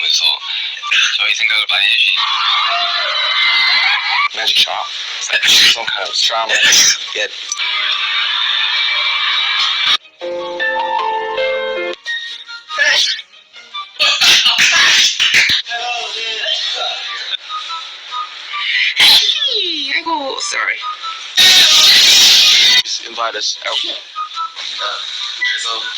나오면서 저희 생각을 많이 해주시니 Magic shop. It's like some kind of trauma you get. 아이고 sorry. Just invite us out. 그래서